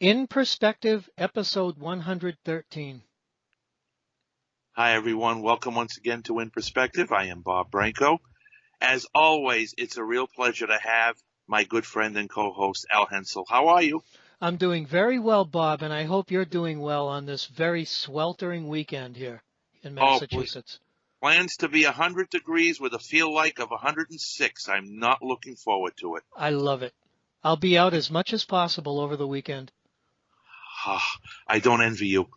In Perspective, episode 113. Hi, everyone. Welcome once again to In Perspective. I am Bob Branco. As always, it's a real pleasure to have my good friend and co-host, Al Hensel. How are you? I'm doing very well, Bob, and I hope you're doing well on this very sweltering weekend here in Massachusetts. Plans to be 100 degrees with a feel like of 106. I'm not looking forward to it. I love it. I'll be out as much as possible over the weekend. I don't envy you.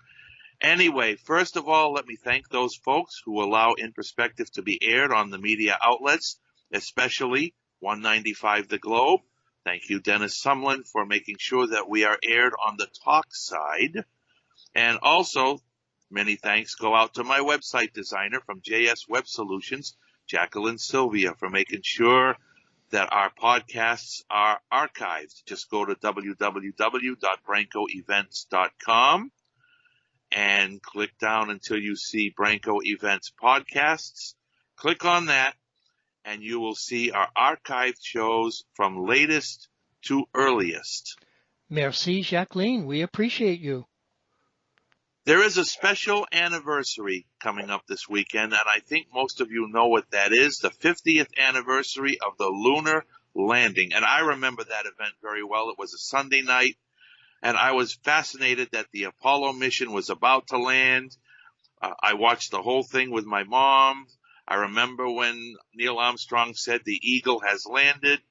Anyway, first of all, let me thank those folks who allow In Perspective to be aired on the media outlets, especially 195 The Globe. Thank you, Dennis Sumlin, for making sure that we are aired on the talk side. And also, many thanks go out to my website designer from JS Web Solutions, Jacqueline Sylvia, for making sure that our podcasts are archived. Just go to www.brancoevents.com and click down until you see Branco Events Podcasts. Click on that, and you will see our archived shows from latest to earliest. Merci, Jacqueline. We appreciate you. There is a special anniversary coming up this weekend, and I think most of you know what that is, the 50th anniversary of the lunar landing. And I remember that event very well. It was a Sunday night, and I was fascinated that the Apollo mission was about to land. I watched the whole thing with my mom. I remember when Neil Armstrong said the Eagle has landed,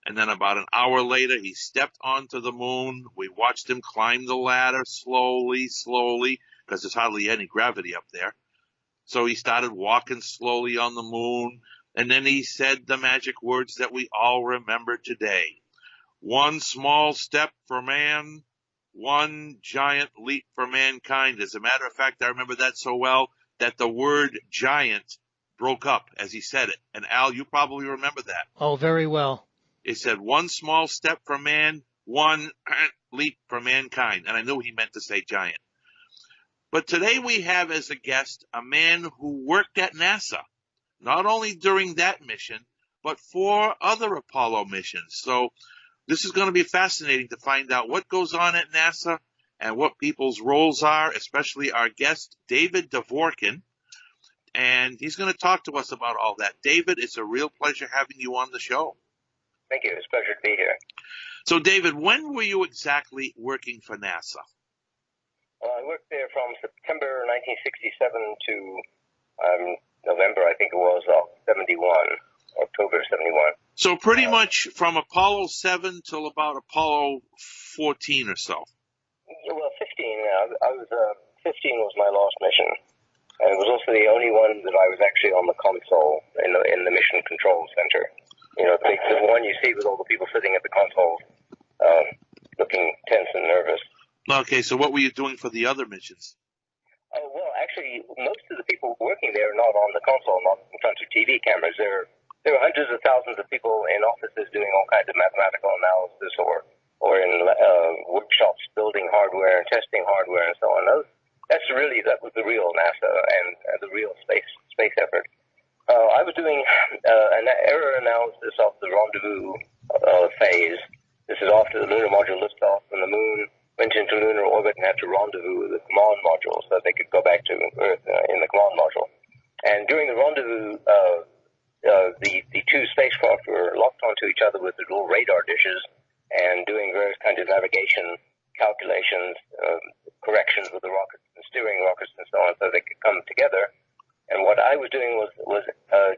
and then about an hour later, he stepped onto the moon. We watched him climb the ladder slowly, because there's hardly any gravity up there. So he started walking slowly on the moon, and then he said the magic words that we all remember today. One small step for man, one giant leap for mankind. As a matter of fact, I remember that so well that the word giant broke up as he said it. And Al, you probably remember that. Oh, very well. It said one small step for man, one leap for mankind. And I knew he meant to say giant. But today we have as a guest a man who worked at NASA, not only during that mission, but 4 other Apollo missions. So this is going to be fascinating to find out what goes on at NASA and what people's roles are, especially our guest, David Dvorkin. And he's going to talk to us about all that. David, it's a real pleasure having you on the show. Thank you. It's a pleasure to be here. So, David, when were you exactly working for NASA? I worked there from September 1967 to November, I think it was, of 71, October 71. So pretty much from Apollo 7 till about Apollo 14 or so. Well, 15. 15 was my last mission. And it was also the only one that I was actually on the console in the Mission Control Center. You know, the one you see with all the people sitting at the console, looking tense and nervous. Okay, so what were you doing for the other missions? Oh, well, actually, most of the people working there are not on the console, not in front of TV cameras. There are hundreds of thousands of people in offices doing all kinds of mathematical analysis or in workshops building hardware and testing hardware and so on. That was the real NASA and the real space effort. I was doing an error analysis of the rendezvous phase. This is after the lunar module liftoff and the moon went into lunar orbit and had to rendezvous with the command module so that they could go back to Earth in the command module. And during the rendezvous, the 2 spacecraft were locked onto each other with the little radar dishes and doing various kinds of navigation calculations, corrections with the rockets and steering rockets and so on, so they could come together. And what I was doing was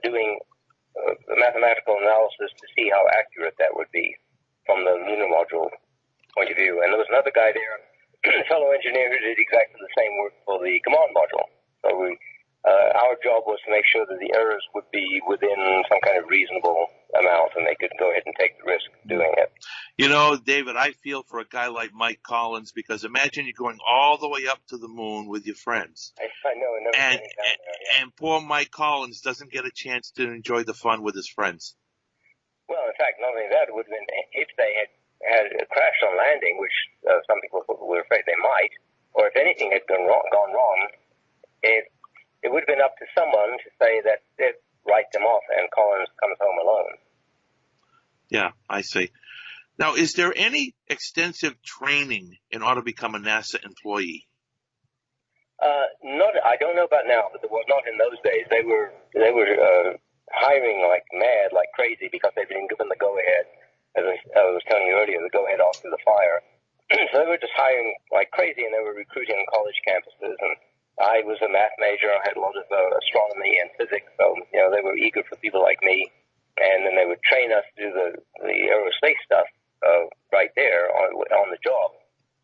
doing a mathematical analysis to see how accurate that would be from the lunar module point of view. And there was another guy there, a fellow engineer, who did exactly the same work for the command module. So our job was to make sure that the errors would be within some kind of reasonable amount, and they could go ahead and take the risk of doing it. You know, David, I feel for a guy like Mike Collins, because imagine you're going all the way up to the moon with your friends. I know. And poor Mike Collins doesn't get a chance to enjoy the fun with his friends. Well, in fact, not only that, it would have been if they had crashed on landing, which some people were afraid they might, or if anything had gone wrong, it would have been up to someone to say that they'd write them off and Collins comes home alone. Yeah, I see. Now, is there any extensive training in order to become a NASA employee? I don't know about now, but there was not in those days. They were hiring like mad, like crazy, because they'd been given the go-ahead, as I was telling you earlier, the go-ahead after the fire. So they were just hiring like crazy, and they were recruiting on college campuses. And I was a math major. I had a lot of astronomy and physics, so they were eager for people like me. And then they would train us to do the aerospace stuff right there on the job.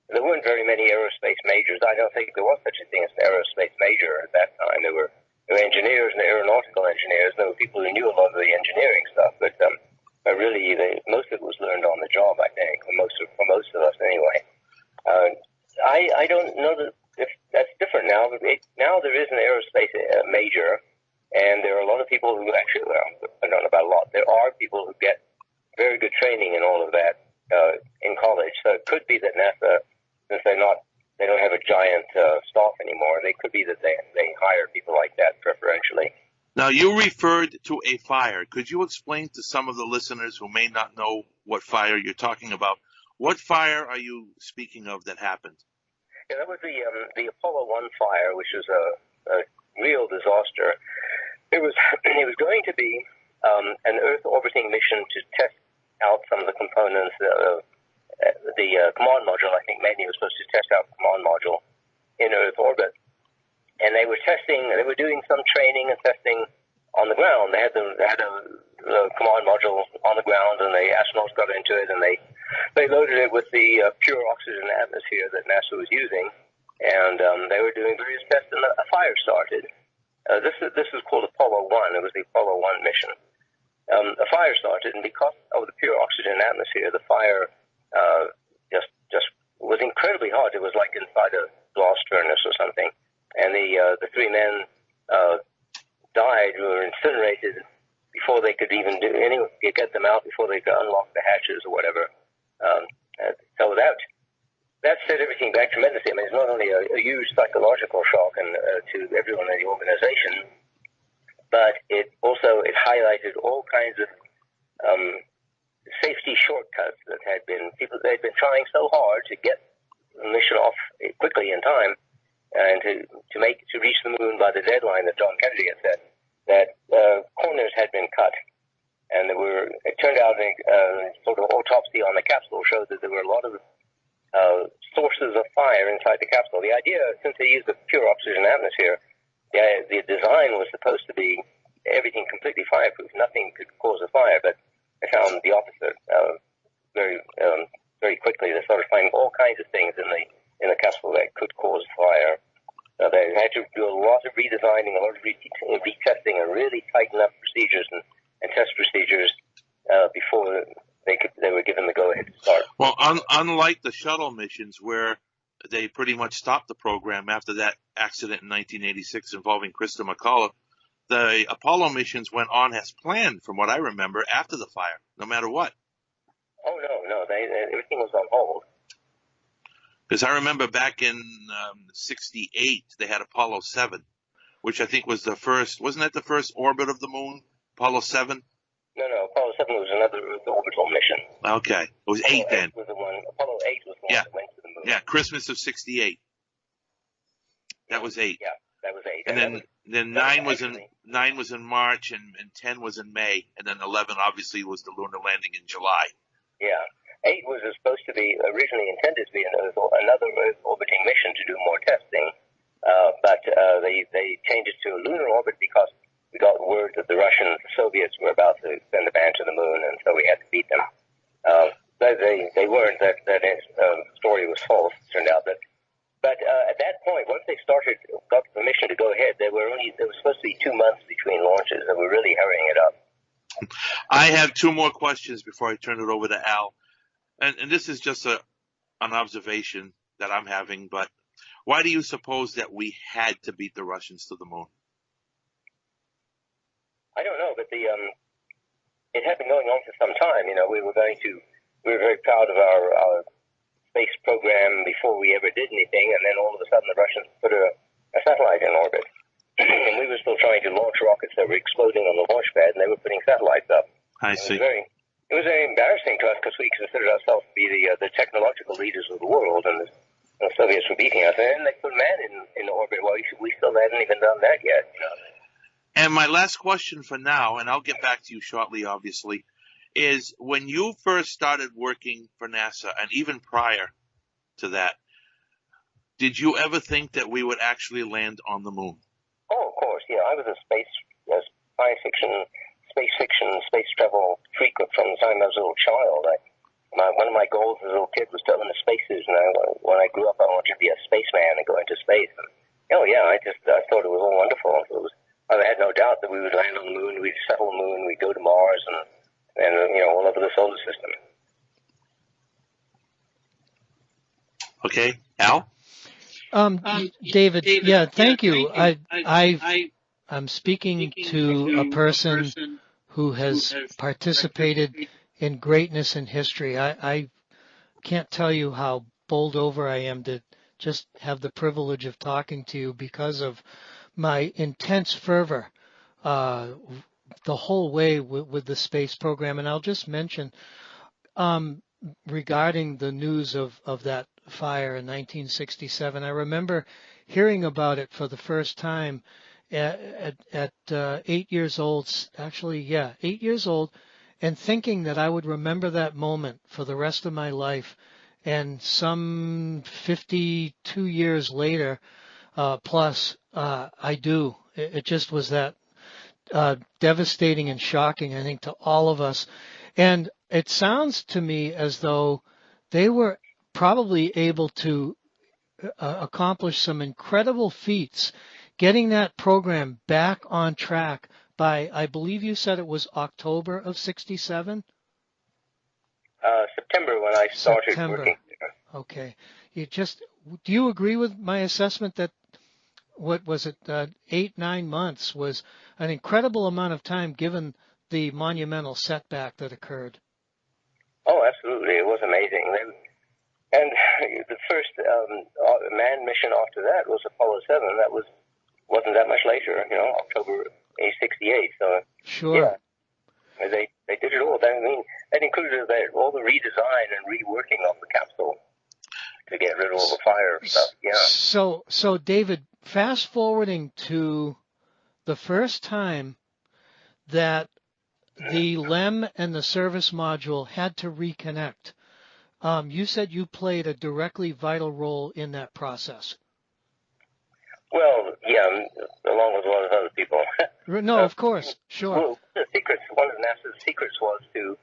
There weren't very many aerospace majors. I don't think there was such a thing as an aerospace major at that time. There were engineers and aeronautical engineers. There were people who knew a lot of the engineering stuff, but really, most of it was learned on the job, I think, for most of us anyway. I don't know if that's different now. But now there is an aerospace major, and there are a lot of people who actually, well, I don't know about a lot. There are people who get very good training in all of that in college. So it could be that NASA, since they don't have a giant staff anymore, they could be that they hire people like that preferentially. Now, you referred to a fire. Could you explain to some of the listeners who may not know what fire you're talking about? What fire are you speaking of that happened? Yeah, that was the Apollo 1 fire, which was a real disaster. It was going to be an Earth orbiting mission to test out some of the components of the command module. I think mainly was supposed to test out the command module in Earth orbit. And they were doing some training and testing on the ground. They had the command module on the ground, and the astronauts got into it, and they loaded it with the pure oxygen atmosphere that NASA was using. And they were doing various tests, and a fire started. This is called Apollo 1. It was the Apollo 1 mission. A fire started, and because of the pure oxygen atmosphere, the fire just was incredibly hot. It was like inside a blast furnace or something. And the three men died, were incinerated before they could even get them out, before they could unlock the hatches or whatever. So that set everything back tremendously. I mean, it's not only a huge psychological shock to everyone in the organization, but it highlighted all kinds of safety shortcuts that had been trying so hard to get the mission off quickly in time. And to reach the moon by the deadline that John Kennedy had set, that corners had been cut, and it turned out sort of autopsy on the capsule showed that there were a lot of sources of fire inside the capsule. The idea, since they used the pure oxygen atmosphere, the design was supposed to be everything completely fireproof. Nothing could cause a fire, but they found the opposite. Very quickly, they started finding all kinds of things in the capsule that could cause fire. They had to do a lot of redesigning, a lot of retesting, and really tighten up procedures and test procedures before they were given the go-ahead to start. Well, unlike the shuttle missions, where they pretty much stopped the program after that accident in 1986 involving Krista McCullough, the Apollo missions went on as planned, from what I remember, after the fire, no matter what. Oh, no, everything was on hold. Because I remember back in 68, they had Apollo 7, which I think was the first. Wasn't that the first orbit of the moon? Apollo 7? No, Apollo 7 was another orbital mission. Okay. It was Apollo 8 then. Was the one, Apollo 8 was the one that went to the moon. Yeah, Christmas of 68. That was 8. Yeah, that was 8. And then 9 was in March, and 10 was in May, and then 11 obviously was the lunar landing in July. Yeah. 8 was supposed to be originally intended to be another Earth orbiting mission to do more testing, but they changed it to a lunar orbit because we got word that the Russians, the Soviets, were about to send a man to the moon, and so we had to beat them. They weren't. That story was false. It turned out that. But at that point, once they got permission to go ahead, there was supposed to be 2 months between launches, and we're really hurrying it up. I have 2 more questions before I turn it over to Al. And this is just an observation that I'm having, but why do you suppose that we had to beat the Russians to the moon? I don't know, but it had been going on for some time. We were very proud of our space program before we ever did anything, and then all of a sudden the Russians put a satellite in orbit. And we were still trying to launch rockets that were exploding on the launch pad, and they were putting satellites up. I see. Very, it was very embarrassing to us because we considered ourselves to be the technological leaders of the world, and the Soviets were beating us. And then they put man in orbit. Well, we still hadn't even done that yet. And my last question for now, and I'll get back to you shortly, obviously, is when you first started working for NASA, and even prior to that, did you ever think that we would actually land on the moon? Oh, of course, yeah. I was a science fiction, space travel freak from the time I was a little child. One of my goals as a little kid was to own a spacesuit, and when I grew up, I wanted to be a spaceman and go into space. And, I thought it was all wonderful. I had no doubt that we would land on the moon, we'd settle the moon, we'd go to Mars, and all over the solar system. Okay, Al? David, yeah, thank you. I'm speaking to a person who has participated in greatness in history. I can't tell you how bowled over I am to just have the privilege of talking to you because of my intense fervor the whole way with the space program. And I'll just mention regarding the news of that fire in 1967, I remember hearing about it for the first time at 8 years old, 8 years old, and thinking that I would remember that moment for the rest of my life. And some 52 years later, plus, I do. It just was that devastating and shocking, I think, to all of us. And it sounds to me as though they were probably able to accomplish some incredible feats, getting that program back on track by, I believe you said it was October of 67? September when I started working there. Okay. Do you agree with my assessment that what was it, 8-9 months was an incredible amount of time given the monumental setback that occurred? Oh, absolutely. It was amazing. And the first manned mission after that was Apollo 7. That wasn't that much later, October 68. So sure. Yeah, they did it all. That included all the redesign and reworking of the capsule to get rid of all the fire stuff. Yeah. So David, fast forwarding to the first time that the LEM and the service module had to reconnect, you said you played a directly vital role in that process. Well, yeah, along with a lot of other people. No, of course, sure. Well, one of NASA's secrets was to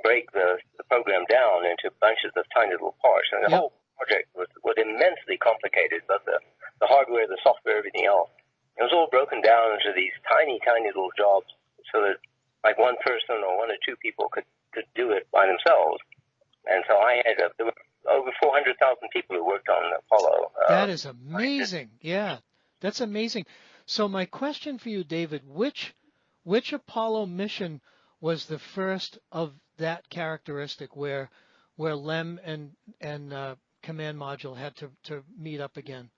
break the program down into bunches of tiny little parts, and the whole project was immensely complicated, but the hardware, the software, everything else. It was all broken down into these tiny, tiny little jobs so that like one person or one or two people could do it by themselves. And so there were over 400,000 people who worked on Apollo. That is amazing. Yeah, that's amazing. So my question for you, David, which Apollo mission was the first of that characteristic where LEM and command module had to meet up again?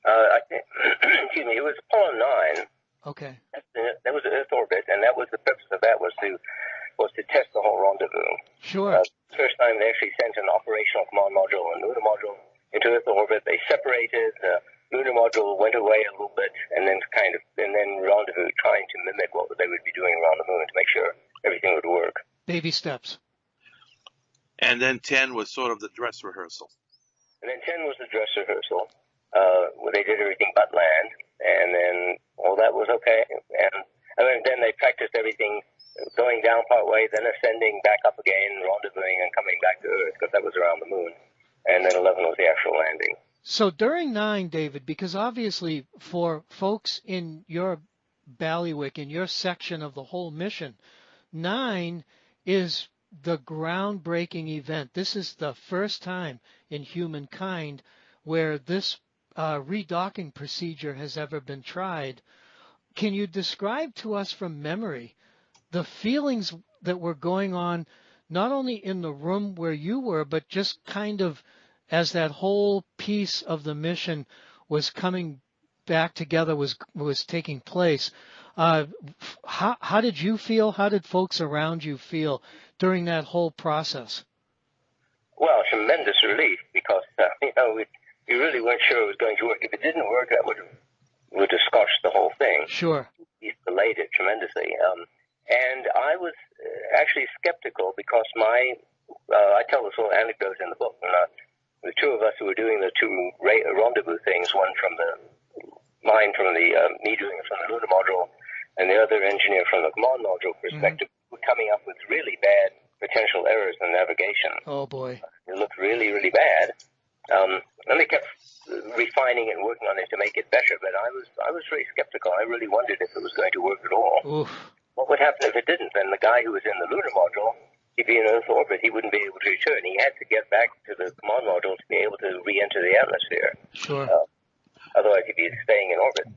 Excuse me, it was Apollo 9. Okay. That was Earth orbit, and that was the purpose of that was to test the whole rendezvous. Sure. First time they actually sent an operational command module and lunar module into Earth orbit. They separated. The lunar module went away a little bit, and then rendezvous, trying to mimic what they would be doing around the moon to make sure everything would work. Baby steps. And then 10 was sort of the dress rehearsal. And then 10 was the dress rehearsal, where they did everything but land, and then all that was okay. And then they practiced everything going down part way, then ascending back up again, rendezvousing, and coming back to Earth, because that was around the moon. And then 11 was the actual landing. So during 9, David, because obviously for folks in your bailiwick, in your section of the whole mission, 9 is the groundbreaking event. This is the first time in humankind where this redocking procedure has ever been tried. Can you describe to us from memory the feelings that were going on, not only in the room where you were, but just kind of as that whole piece of the mission was coming back together, was taking place? Uh, how did you feel? How did folks around you feel during that whole process? Well, tremendous relief because we really weren't sure it was going to work. If it didn't work, that would have scotched the whole thing. Sure. It delayed it tremendously. And I was actually skeptical because I tell this little anecdote in the book. The two of us who were doing the two rendezvous things, one from me doing it from the lunar module, and the other engineer from the command module perspective, were coming up with really bad potential errors in navigation. Oh boy. It looked really, really bad. And they kept refining it and working on it to make it better, but I was very skeptical. I really wondered if it was going to work at all. Oof. What would happen if it didn't? Then the guy who was in the lunar module, he'd be in Earth orbit. He wouldn't be able to return. He had to get back to the command module to be able to re-enter the atmosphere. Sure. Otherwise, he'd be staying in orbit.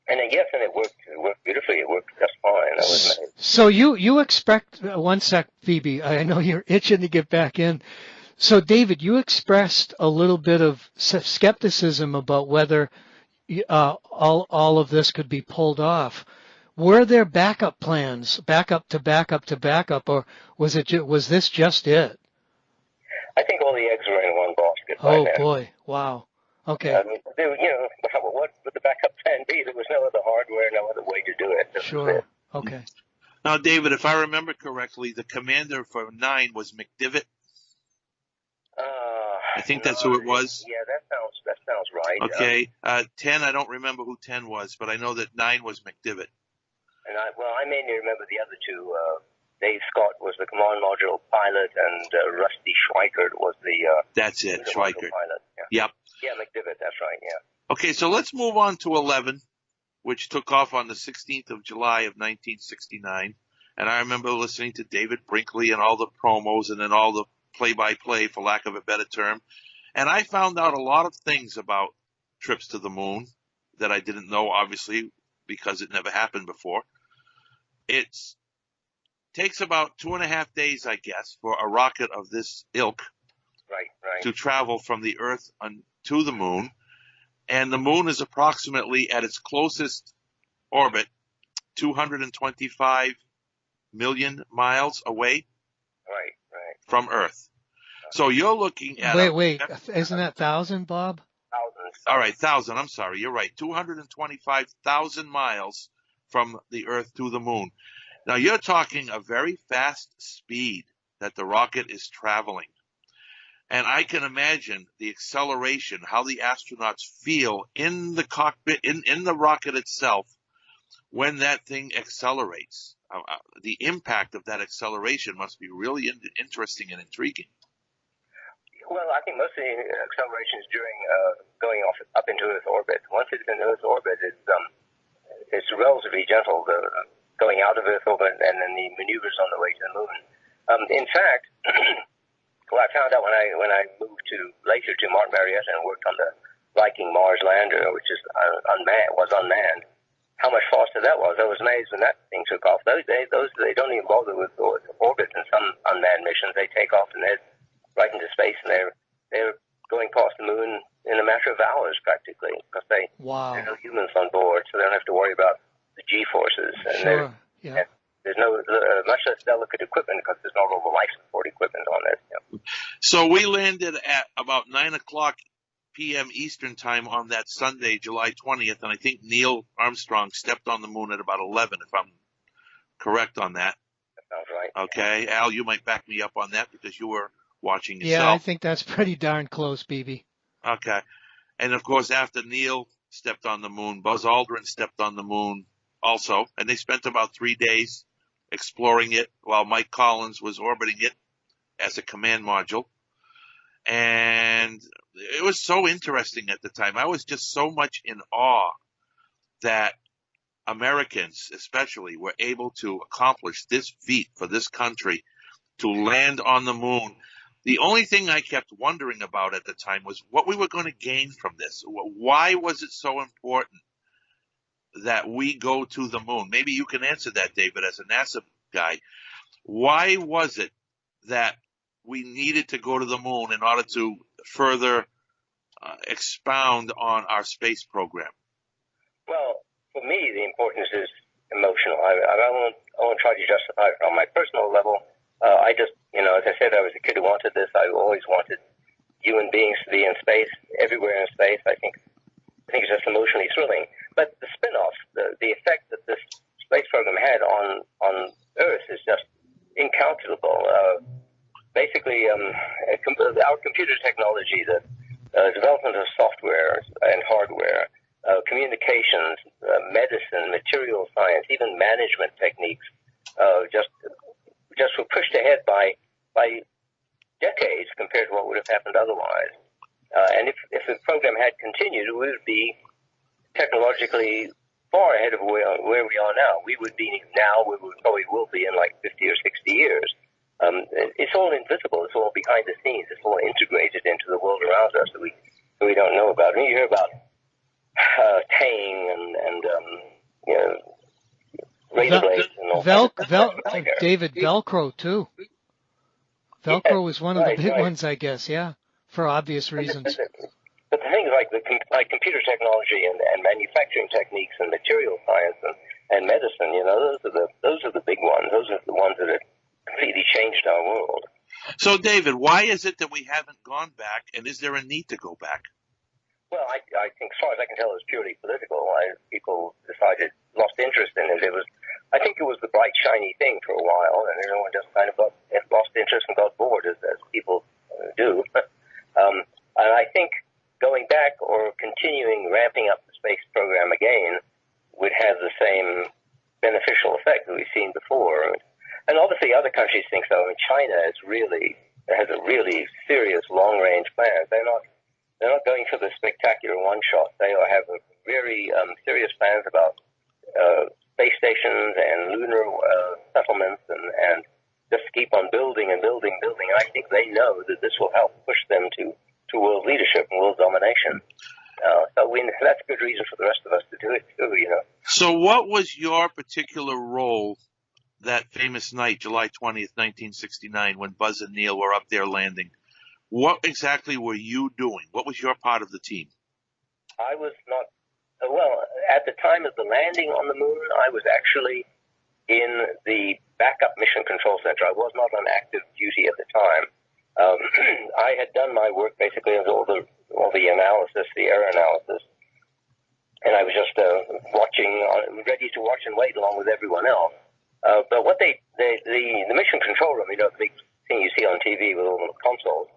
And then, yes, and it worked beautifully. It worked just fine. That was nice. So you expect, one sec, Phoebe, I know you're itching to get back in. So David, you expressed a little bit of skepticism about whether all of this could be pulled off. Were there backup plans, backup to backup to backup, or was this just it? I think all the eggs were in one basket. Oh boy! Wow. Okay. What would the backup plan be? There was no other hardware, no other way to do it. Sure. Okay. Now, David, if I remember correctly, the commander for 9 was McDivitt. I think that's who it was. Yeah, that sounds right. Okay. 10, I don't remember who 10 was, but I know that 9 was McDivitt. And I mainly remember the other two. Dave Scott was the command module pilot, and Rusty Schweikert was the that's it, Schweikert. Pilot. Yeah. Yep. Yeah, McDivitt. That's right. Yeah. Okay, so let's move on to 11, which took off on the 16th of July of 1969. And I remember listening to David Brinkley and all the promos and then all the play-by-play, for lack of a better term. And I found out a lot of things about trips to the moon that I didn't know, obviously, because it never happened before. It takes about 2.5 days, I guess, for a rocket of this ilk to travel from the Earth to the moon. And the moon is approximately at its closest orbit, 225 million miles away from Earth. So you're looking at... Wait. Isn't that 1,000, Bob? 1,000. All right, 1,000. I'm sorry. You're right. 225,000 miles from the Earth to the moon. Now, you're talking a very fast speed that the rocket is traveling. And I can imagine the acceleration, how the astronauts feel in the cockpit, in the rocket itself, when that thing accelerates. The impact of that acceleration must be really interesting and intriguing. Well, I think most of the acceleration is during going up into Earth orbit. Once it's in Earth orbit, it's relatively gentle, going out of Earth orbit and then the maneuvers on the way to the moon. In fact, well, I found out when I moved later to Martin Marietta and worked on the Viking Mars lander, which is unmanned, how much faster that was. I was amazed when that thing took off. Those days, they don't even bother with orbits in some unmanned missions. They take off and they're right into space, and they're going past the moon in a matter of hours practically, because there are no humans on board, so they don't have to worry about the G-forces. And sure. Yeah. There's no much less delicate equipment because there's not all the life support equipment on it. Yeah. So we landed at about 9:00 p.m. Eastern time on that Sunday, July 20th, and I think Neil Armstrong stepped on the moon at about 11, if I'm correct on that. That sounds right. Okay. Al, you might back me up on that because you were watching yourself. Yeah, I think that's pretty darn close, BB. Okay. And, of course, after Neil stepped on the moon, Buzz Aldrin stepped on the moon also, and they spent about 3 days exploring it while Mike Collins was orbiting it as a command module. And it was so interesting at the time. I was just so much in awe that Americans especially were able to accomplish this feat for this country to land on the moon. The only thing I kept wondering about at the time was what we were going to gain from this. Why was it so important that we go to the moon? Maybe you can answer that, David, as a NASA guy. Why was it that we needed to go to the moon in order to further expound on our space program? Well, for me, the importance is emotional. I won't try to justify it on my personal level. I just, as I said, I was a kid who wanted this. I always wanted human beings to be in space, everywhere in space. I think it's just emotionally thrilling. But the spin-off, the effect that this space program had on Earth is just incalculable. Basically, our computer technology, the development of software and hardware, communications, medicine, material science, even management techniques, just were pushed ahead by decades compared to what would have happened otherwise. And if the program had continued, we would be technologically far ahead of where we are now. We would be now where we probably will be in like 50 or 60 years. It's all invisible. It's all behind the scenes. It's all integrated into the world around us that we don't know about. I mean, you hear about Tang and razor blades and all that. David, Velcro too. Velcro was one of the big ones, I guess. Yeah, for obvious reasons. But the things like computer technology and manufacturing techniques and material science and medicine, those are the big ones. Those are the ones that have completely changed our world. So, David, why is it that we haven't gone back, and is there a need to go back? Well, I think, as far as I can tell, it's purely political. People lost interest in it. I think it was the bright, shiny thing for a while, and everyone just kind of lost interest and got bored, as people do. And I think going back or continuing ramping up the space program again would have the same beneficial effect that we've seen before. And obviously other countries think so. I mean, China has a really serious long-range plan. They're not going for the spectacular one-shot. They have a very serious plans about space stations and lunar settlements and just keep on building and building. And I think they know that this will help push them to world leadership and world domination. So that's a good reason for the rest of us to do it too, So what was your particular role that famous night, July 20th, 1969, when Buzz and Neil were up there landing? What exactly were you doing? What was your part of the team? I was not, at the time of the landing on the moon, I was actually in the backup mission control center. I was not on active duty at the time. I had done my work basically as all the analysis, the error analysis, and I was just ready to watch and wait along with everyone else. But what the mission control room, the big thing you see on TV with all the consoles,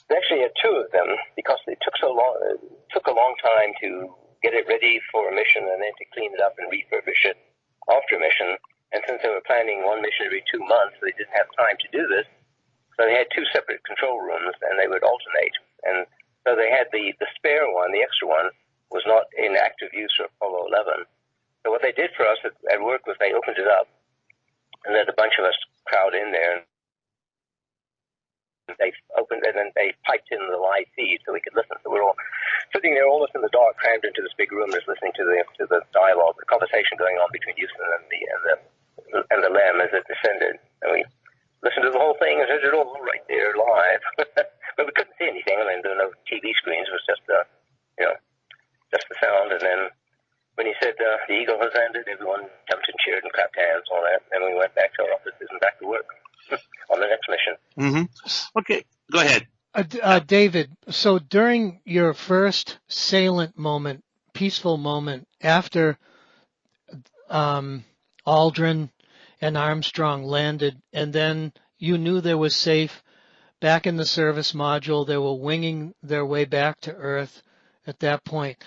they actually had two of them because it took so long. It took a long time to get it ready for a mission and then to clean it up and refurbish it after a mission. And since they were planning one mission every 2 months, they didn't have time to do this. So they had two separate control rooms, and they would alternate. And so they had the spare one, the extra one, was not in active use for Apollo 11. So what they did for us at work was they opened it up and let a bunch of us crowd in there. And they opened it and they piped in the live feed so we could listen. So we're all sitting there, all of us in the dark, crammed into this big room, just listening to the dialogue, the conversation going on between Houston and the LEM as it descended. And we listened to the whole thing and heard it all right there live. But we couldn't see anything. I mean, there were no TV screens. It was just just the sound. And then when he said the Eagle has landed, everyone jumped and cheered and clapped hands and all that. And we went back to our offices and back to work on the next mission. Mm-hmm. Okay, go ahead. David, so during your first salient moment, peaceful moment, after Aldrin and Armstrong landed, and then you knew they were safe back in the service module, they were winging their way back to Earth at that point.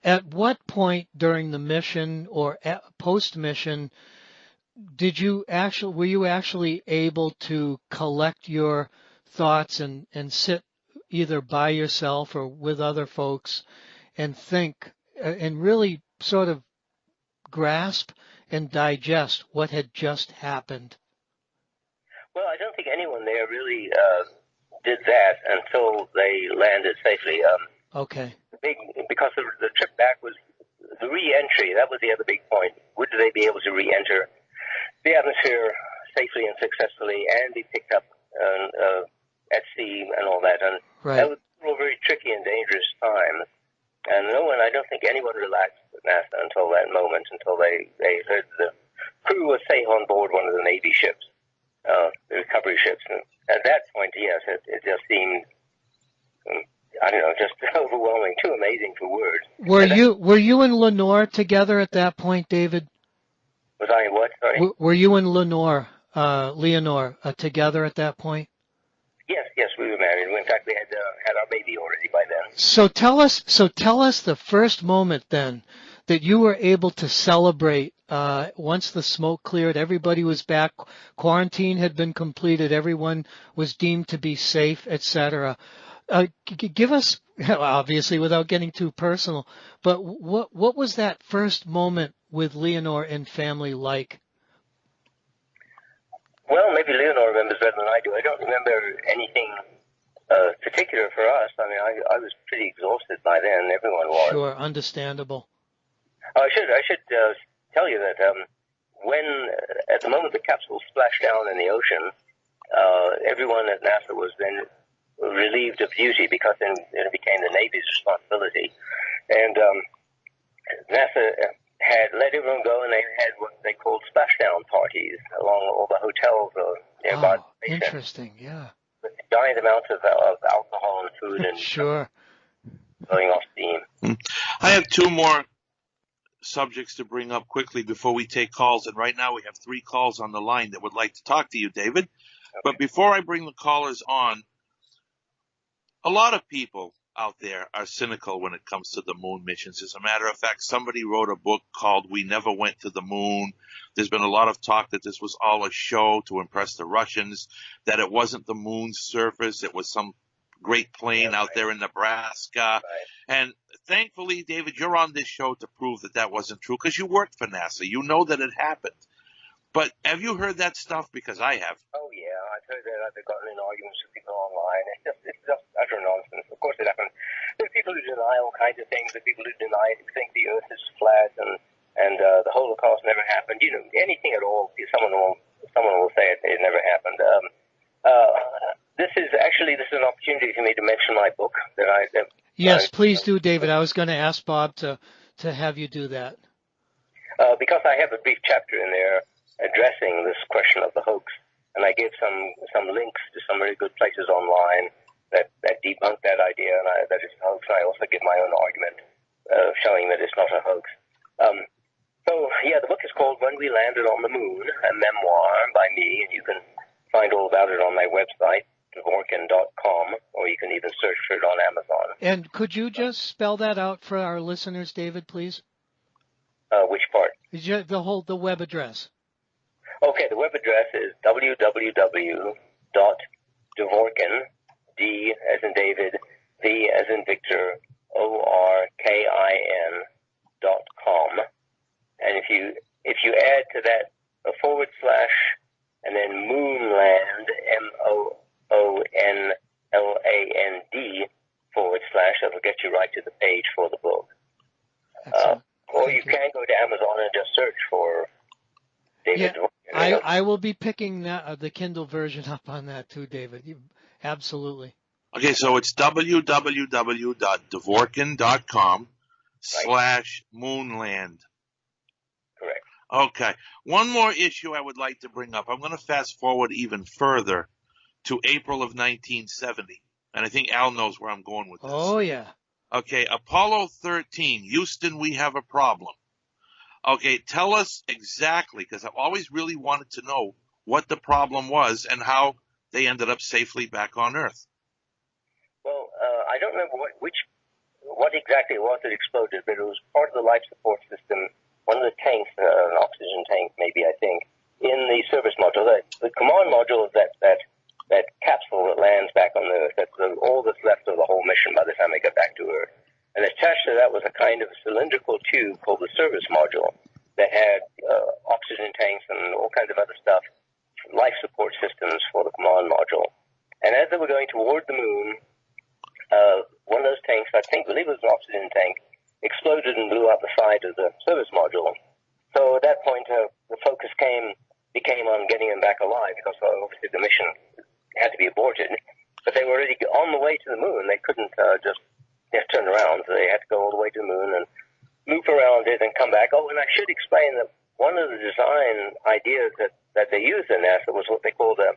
At what point during the mission or post-mission were you actually able to collect your thoughts and sit either by yourself or with other folks and think and really sort of grasp and digest what had just happened? Well, I don't think anyone there really did that until they landed safely. Okay. Because the trip back was the re-entry. That was the other big point. Would they be able to re-enter the atmosphere safely and successfully and be picked up at sea and all that? And right. That was all very tricky and dangerous times. And I don't think anyone relaxed at NASA they heard the crew was safe on board one of the Navy ships, the recovery ships. And at that point, yes, it just seemed, I don't know, just overwhelming, too amazing for words. Were you and Lenore together at that point, David? Was I in what? Sorry? Were you and Leonore together at that point? Yes, we were married. In fact, we had our baby already by then. So tell us the first moment then that you were able to celebrate once the smoke cleared, everybody was back, quarantine had been completed, everyone was deemed to be safe, etc. Give us, obviously without getting too personal, but what was that first moment with Leonore and family like? Well, maybe Leonore remembers better than I do. I don't remember anything particular for us. I mean, I was pretty exhausted by then. Everyone was. Sure, understandable. I should tell you that when at the moment the capsule splashed down in the ocean, everyone at NASA was then relieved of duty because then it became the Navy's responsibility, and NASA had let everyone go, and they had what they called splashdown parties along all the hotels nearby. Oh, interesting, yeah. With giant amounts of alcohol and food and sure. blowing off steam. I have two more subjects to bring up quickly before we take calls, and right now we have 3 calls on the line that would like to talk to you, David. Okay. But before I bring the callers on, a lot of people out there are cynical when it comes to the moon missions. As a matter of fact, somebody wrote a book called We Never Went to the Moon. There's been a lot of talk that this was all a show to impress the Russians, that it wasn't the moon's surface, it was some great plane out there in Nebraska. And thankfully, David, you're on this show to prove that that wasn't true because you worked for NASA. You know that it happened. But have you heard that stuff? Because I have. Oh, yeah, I've heard that. I've gotten in arguments with people online. It's just utter nonsense. Of course it happened. There are people who deny all kinds of things. There are people who think the Earth is flat and the Holocaust never happened. You know, anything at all. Someone will say it never happened. This is an opportunity for me to mention my book Yes, please do, David. I was going to ask Bob to have you do that. Because I have a brief chapter in there addressing this question of the hoax, and I give some links to some very good places online that debunk that idea, and that it's a hoax. And I also give my own argument showing that it's not a hoax. The book is called When We Landed on the Moon, a memoir by me, and you can find all about it on my website, Dvorkin.com, or you can even search for it on Amazon. And could you just spell that out for our listeners, David, please? Which part? The web address. Okay, the web address is www.dvorkin, D as in David, V as in Victor, ORKIN.com. And if you add to that a / and then Moonland, MOONLAND / that'll get you right to the page for the book. Or you can go to Amazon and just search for David Dvorkin. I will be picking the Kindle version up on that too, David. Absolutely. Okay, so it's www.dvorkin.com /Moonland. Correct. Okay. One more issue I would like to bring up. I'm going to fast forward even further to April of 1970. And I think Al knows where I'm going with this. Oh, yeah. Okay, Apollo 13, Houston, we have a problem. Okay, tell us exactly, because I've always really wanted to know what the problem was and how they ended up safely back on Earth. Well, I don't remember what exactly it was that exploded, but it was part of the life support system, one of the tanks, an oxygen tank maybe, I think, in the service module. The command module of that capsule that lands back on Earth. That's all that's left of the whole mission by the time they get back to Earth. And attached to that was a kind of cylindrical tube called the service module that had oxygen tanks and all kinds of other stuff, life support systems for the command module. And as they were going toward the moon, one of those tanks, I believe it was an oxygen tank, exploded and blew out the side of the service module. So at that point, the focus became on getting them back alive because obviously the mission had to be aborted. But they were already on the way to the moon. They couldn't just turn around. So they had to go all the way to the moon and loop around it and come back. Oh, and I should explain that one of the design ideas that they used in NASA was what they called a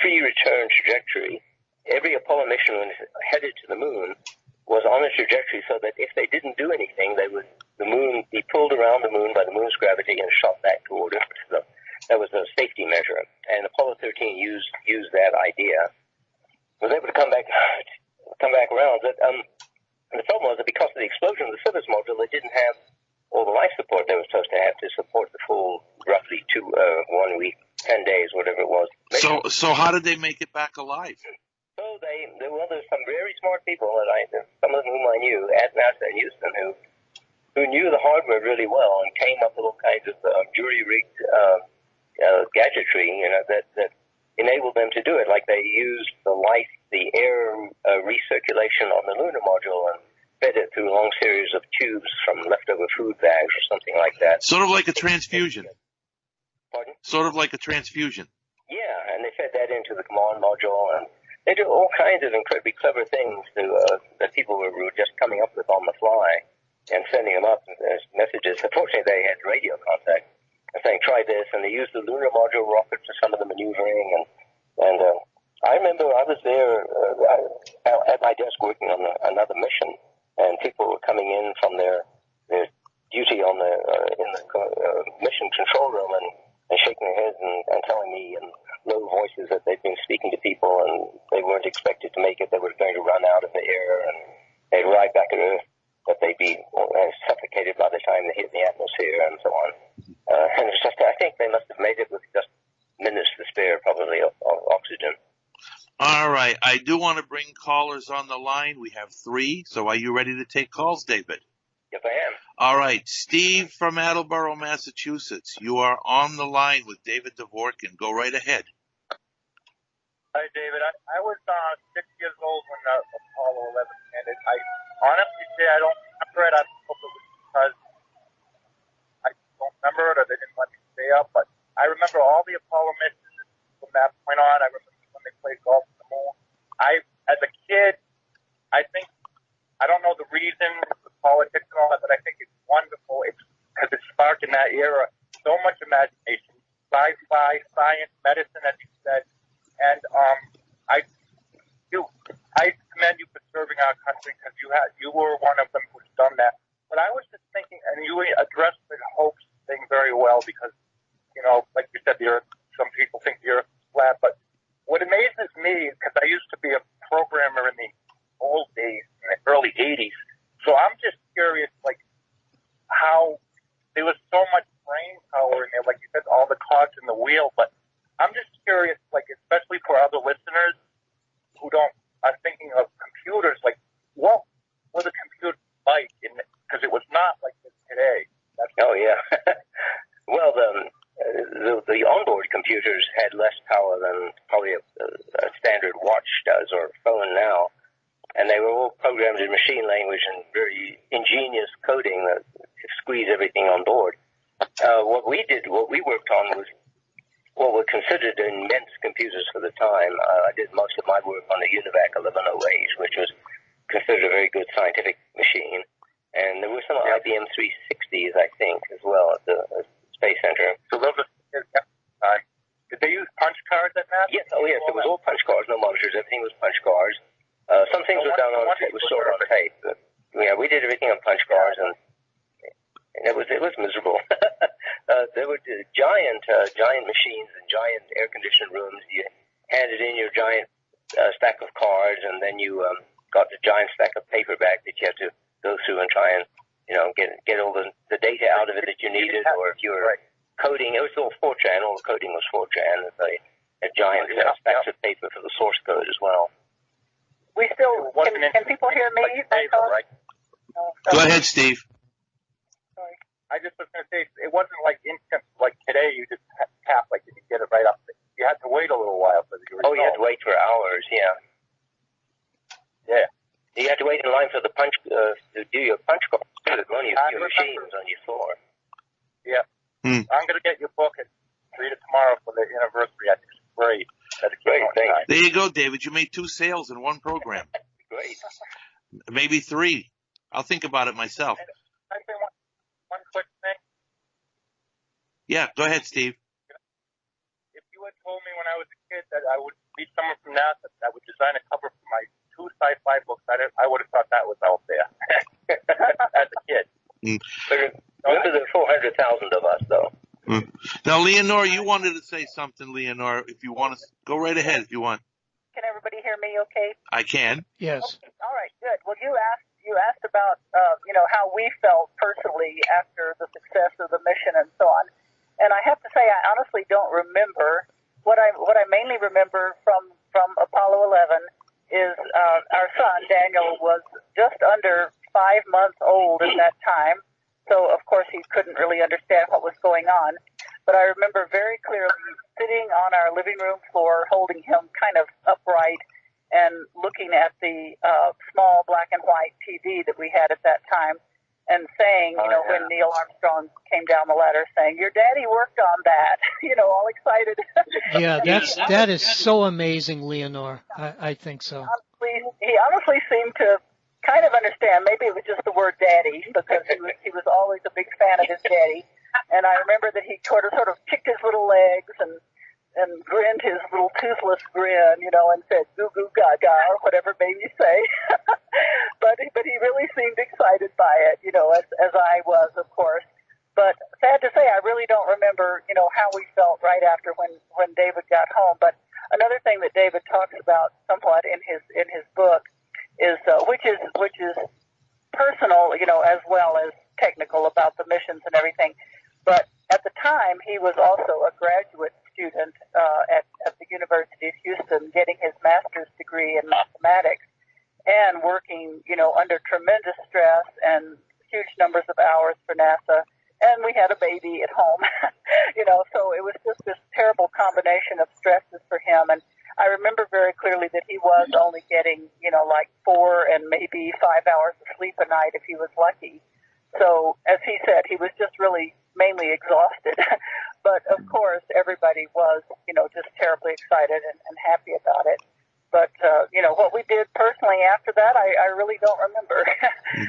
free return trajectory. Every Apollo mission, when it headed to the moon, was on a trajectory so that if they didn't do anything, the moon be pulled around the moon by the moon's gravity and shot back toward it. So that was a safety measure. And Apollo 13 used that idea. Was able to come back around. But the problem was that because of the explosion of the service module, they didn't have all the life support they were supposed to have to support the full roughly 1 week, 10 days, whatever it was. So how did they make it back alive? So there's some very smart people some of whom I knew at NASA in Houston who knew the hardware really well and came up with all kinds of jury-rigged gadgetry, that enabled them to do it. Like they used the air recirculation on the lunar module and fed it through a long series of tubes from leftover food bags or something like that. Sort of like a transfusion. Pardon? Sort of like a transfusion. Yeah, and they fed that into the command module, and they do all kinds of incredibly clever things that people were just coming up with on the fly and sending them up as messages. Unfortunately, they had radio contact and saying, try this, and they used the lunar module rocket for some of the maneuvering. And I remember I was there at my desk working on another mission, and people were coming in from their duty in the mission control room and shaking their heads and telling me in low voices that they'd been speaking to people and they weren't expected to make it. They were going to run out of the air and they'd arrive back at Earth, that they'd be suffocated by the time they hit the atmosphere and so on. And it's just, I think they must have made it with just minutes to spare, probably, of oxygen. All right. I do want to bring callers on the line. We have 3. So are you ready to take calls, David? Yes, I am. All right. Steve from Attleboro, Massachusetts. You are on the line with David Dvorkin. Go right ahead. Hi, David. I was 6 years old when Apollo 11 landed. I honestly say I don't remember it. I don't know if it was because I don't remember it or they didn't let me stay up. But I remember all the Apollo missions from that point on. I remember when they played golf on the moon. As a kid, I think, I don't know the reason, the politics and all that, but I think it's wonderful. It's because it sparked in that era so much imagination, sci-fi, science, medicine, as you said. And I commend you for serving our country because you were one of them who's done that. But I was just thinking, and you addressed the hoax thing very well because, like you said, some people think the Earth is flat. But what amazes me, because I used to be a programmer in the old days, in the early 80s, so I'm just curious, like, how there was so much brain power in there, like you said, all the cogs in the wheel, but I'm just curious, like, especially for other listeners who are thinking of computers, like, what were the computers like? Because it was not like this today. Yeah. Well, the onboard computers had less power than probably a standard watch does or phone now, and they were all programmed in machine language and very ingenious coding that squeezed everything on board. What we worked on was what were considered immense computers for the time. I did most of my work on the UNIVAC 1108, which was considered a very good scientific machine. And there were some IBM 360s, I think, as well at the Space Center. So those are, did they use punch cards at that? Yes, yes, it was all punch cards, no monitors. Everything was punch cards. Some things were done on tape, was stored on tape. But, yeah, we did everything on punch cards, and it was miserable. There were giant machines and giant air-conditioned rooms. You handed in your giant stack of cards, and then you got the giant stack of paper back that you had to go through and try and get all the data out of it that you needed. Or if you were coding, it was all Fortran. All the coding was Fortran. A giant stacks of paper for the source code as well. We still can people hear me? Right? Go ahead, Steve. Sorry. I just was going to say, it wasn't like instant, like today you just tap, like you can get it right up. You had to wait a little while for the result. Oh, you had to wait for hours, yeah. Yeah. You had to wait in line for the punch, to do your punch card. One of your machines on your floor. Yeah. I'm going to get your book and read it tomorrow for the anniversary. I think it's great. Great, thanks. There you go, David. You made 2 sales in one program. Great. Maybe 3. I'll think about it myself. Yeah, go ahead, Steve. If you had told me when I was a kid that I would meet someone from NASA that would design a cover for my 2 sci-fi books, I would have thought that was out there as a kid. Remember, there are 400,000 of us, though. Now, Leonore, you wanted to say something, Leonore. If you want to, go right ahead if you want. Can everybody hear me okay? I can. Yes. Okay. All right, good. Well, you asked about, how we felt personally after the success of the mission and so on. And I have to say, I honestly don't remember. What I mainly remember from Apollo 11 is our son, Daniel, was just under 5 months old at that time. So, of course, he couldn't really understand what was going on. But I remember very clearly sitting on our living room floor, holding him kind of upright and looking at the small black and white TV that we had at that time and saying, when Neil Armstrong came down the ladder saying, "Your daddy worked on that," all excited. Yeah, that is so amazing, Leonore. I think so. He honestly seemed to kind of understand. Maybe it was just the word daddy, because he was always a big fan of his daddy. And I remember that he sort of kicked his little legs and grinned his little toothless grin, and said "goo goo gaga" or whatever babies say. but he really seemed excited by it, as I was, of course. But sad to say, I really don't remember, how we felt right after when David got home. But another thing that David talks about somewhat in his book is which is personal, as well as technical about the missions and everything. But at the time, he was also a graduate student at the University of Houston, getting his master's degree in mathematics and working, under tremendous stress and huge numbers of hours for NASA. And we had a baby at home, so it was just this terrible combination of stresses for him. And I remember very clearly that he was only getting, like 4 and maybe 5 hours of sleep a night if he was lucky. So, as he said, he was just really mainly exhausted. But, of course, everybody was, just terribly excited and happy about it. But, what we did personally after that, I really don't remember.